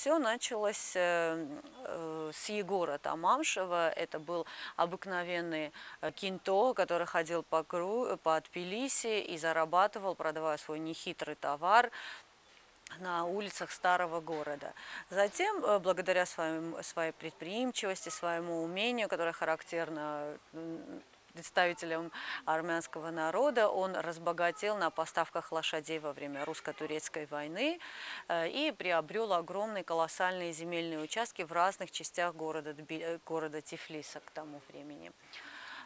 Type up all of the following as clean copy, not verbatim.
все началось с Егора Тамамшева. Это был обыкновенный кинто, который ходил по Тбилиси и зарабатывал, продавая свой нехитрый товар на улицах старого города. Затем, благодаря своей предприимчивости, своему умению, которое характерно представителям армянского народа, он разбогател на поставках лошадей во время русско-турецкой войны и приобрел огромные колоссальные земельные участки в разных частях города Тифлиса к тому времени.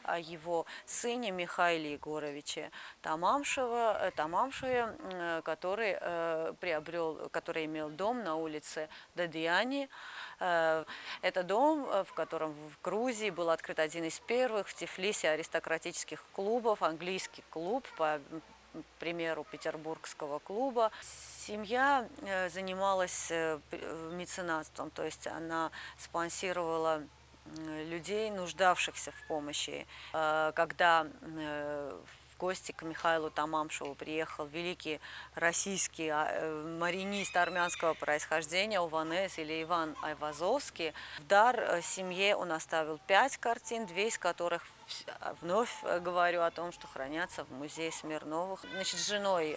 О его сыне Михаиле Егоровиче Тамамшеве, который имел дом на улице Дадиани. Это дом, в котором в Грузии был открыт один из первых в Тифлисе аристократических клубов, английский клуб, по примеру петербургского клуба. Семья занималась меценатством, то есть она спонсировала людей, нуждавшихся в помощи. Когда в гости к Михаилу Тамамшеву приехал великий российский маринист армянского происхождения Ованес или Иван Айвазовский, в дар семье он оставил 5 картин, 2 из которых, вновь говорю о том, что хранятся в музее Смирновых. Значит, женой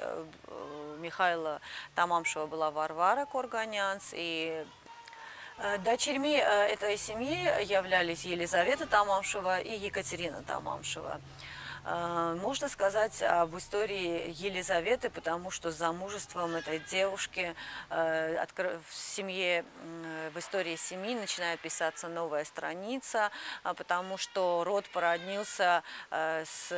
Михаила Тамамшева была Варвара Корганянц, и дочерьми этой семьи являлись Елизавета Тамамшева и Екатерина Тамамшева. Можно сказать об истории Елизаветы, потому что с замужеством этой девушки в семье, в истории семьи начинает писаться новая страница, потому что род породнился с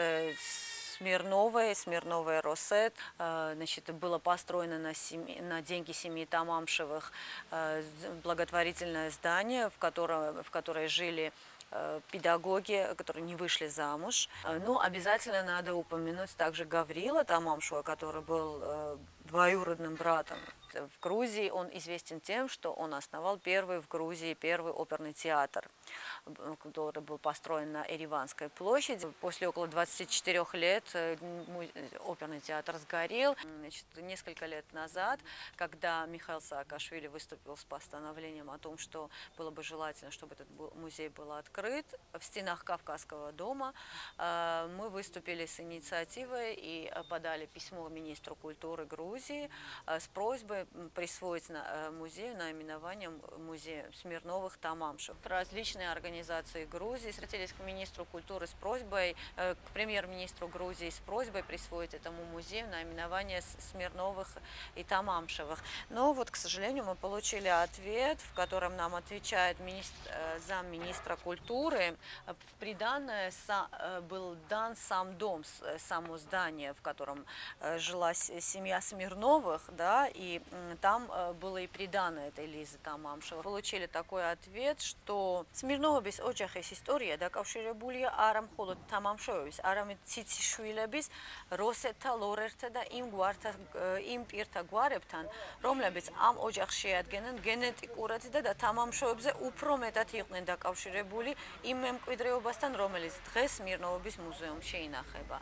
Смирновой Росет. Значит, было построено на деньги семьи Тамамшевых благотворительное здание, в которое жили педагоги, которые не вышли замуж. Но обязательно надо упомянуть также Гаврила Тамамшева, который был двоюродным братом. В Грузии он известен тем, что он основал в Грузии первый оперный театр, который был построен на Ереванской площади. После около 24 лет оперный театр сгорел. Значит, несколько лет назад, когда Михаил Саакашвили выступил с постановлением о том, что было бы желательно, чтобы этот музей был открыт в стенах Кавказского дома, мы выступили с инициативой и подали письмо министру культуры Грузии с просьбой присвоить музею наименование музея Смирновых Тамамшев. Различные организации Грузии обратились к министру культуры с просьбой, к премьер-министру Грузии с просьбой присвоить этому музею наименование Смирновых и Тамамшевых. Но вот, к сожалению, мы получили ответ, в котором нам отвечает замминистра культуры. В приданое был дан сам дом, само здание, в котором жила семья Смирновых, да, и там было и приданое этой Лизы Тамамшевой. Получили такой ответ, что Смирнова без ოჯახის ისტორია დაკავშირებულია არა მხოლოდ თამამშოვების, არამედ ციციშვილების, როსეთთა, ლორერთთა და იმ პირთა გვარებთან, რომლებიც ამ ოჯახს შეადგენენ გენეტიკურად და თამამშოვებზე უფრო მეტად იყვნენ დაკავშირებული იმ მემკვიდრეობასთან, რომელიც დღეს სმირნოვების მუზეუმში ინახება.